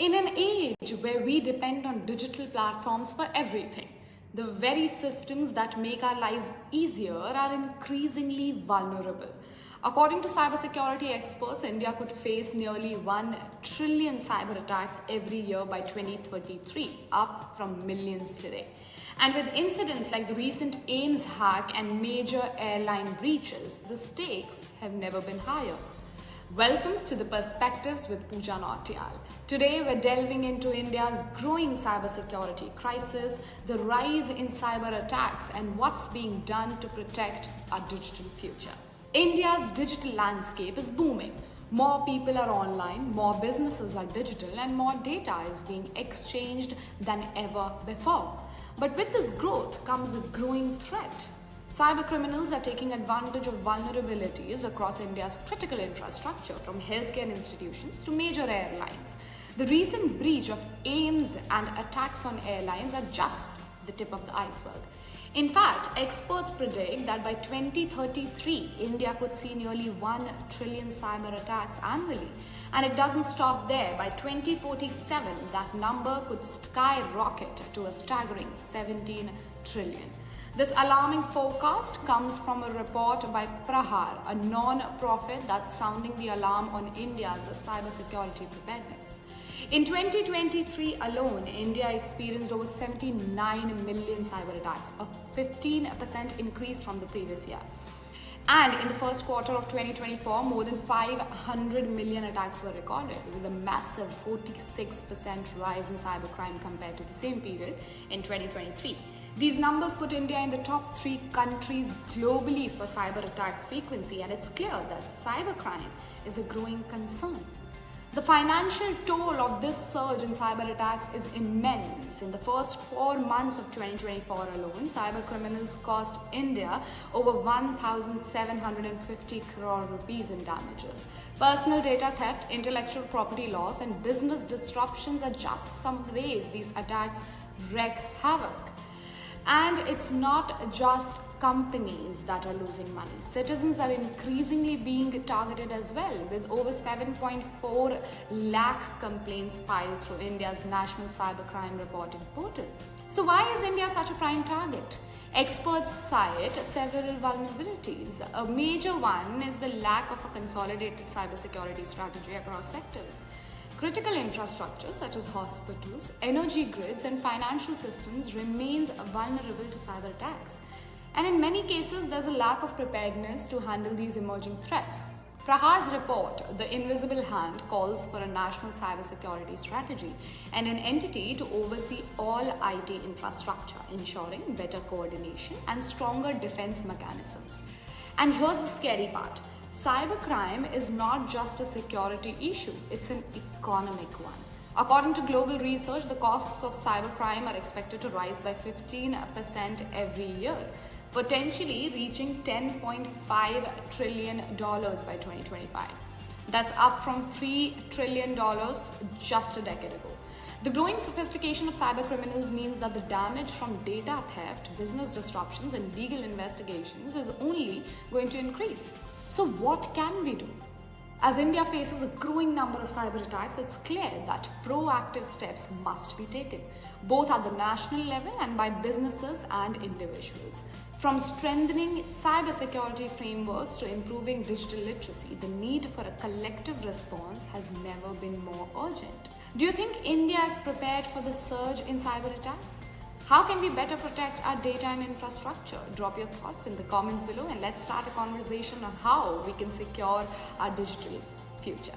In an age where we depend on digital platforms for everything, the very systems that make our lives easier are increasingly vulnerable. According to cybersecurity experts, India could face nearly 1 trillion cyber attacks every year by 2033, up from millions today. And with incidents like the recent AIMS hack and major airline breaches, the stakes have never been higher. Welcome to the Perspectives with Pooja Nautiyal. Today we're delving into India's growing cybersecurity crisis, the rise in cyber attacks, and what's being done to protect our digital future. India's digital landscape is booming. More people are online, more businesses are digital, and more data is being exchanged than ever before. But with this growth comes a growing threat. Cyber criminals are taking advantage of vulnerabilities across India's critical infrastructure, from healthcare institutions to major airlines. The recent breach of AIMS and attacks on airlines are just the tip of the iceberg. In fact, experts predict that by 2033, India could see nearly 1 trillion cyber attacks annually. And it doesn't stop there. By 2047, that number could skyrocket to a staggering 17 trillion. This alarming forecast comes from a report by Prahar, a non-profit that's sounding the alarm on India's cybersecurity preparedness. In 2023 alone, India experienced over 79 million cyber attacks, a 15% increase from the previous year. And in the first quarter of 2024, more than 500 million attacks were recorded, with a massive 46% rise in cybercrime compared to the same period in 2023. These numbers put India in the top 3 countries globally for cyber attack frequency, and it's clear that cybercrime is a growing concern. The financial toll of this surge in cyber attacks is immense. In the first 4 months of 2024 alone, cyber criminals cost India over 1,750 crore rupees in damages. Personal data theft, intellectual property loss, and business disruptions are just some ways these attacks wreak havoc. And it's not just companies that are losing money. Citizens are increasingly being targeted as well, with over 7.4 lakh complaints filed through India's National Cybercrime Reporting Portal. So why is India such a prime target? Experts cite several vulnerabilities. A major one is the lack of a consolidated cybersecurity strategy across sectors. Critical infrastructure such as hospitals, energy grids, and financial systems remains vulnerable to cyber attacks. And in many cases, there's a lack of preparedness to handle these emerging threats. Prahar's report, The Invisible Hand, calls for a national cybersecurity strategy and an entity to oversee all IT infrastructure, ensuring better coordination and stronger defense mechanisms. And here's the scary part. Cybercrime is not just a security issue, it's an economic one. According to global research, the costs of cybercrime are expected to rise by 15% every year, potentially reaching $10.5 trillion by 2025. That's up from $3 trillion just a decade ago. The growing sophistication of cyber criminals means that the damage from data theft, business disruptions, and legal investigations is only going to increase. So what can we do? As India faces a growing number of cyber attacks, it's clear that proactive steps must be taken, both at the national level and by businesses and individuals. From strengthening cybersecurity frameworks to improving digital literacy, the need for a collective response has never been more urgent. Do you think India is prepared for the surge in cyber attacks? How can we better protect our data and infrastructure? Drop your thoughts in the comments below and let's start a conversation on how we can secure our digital future.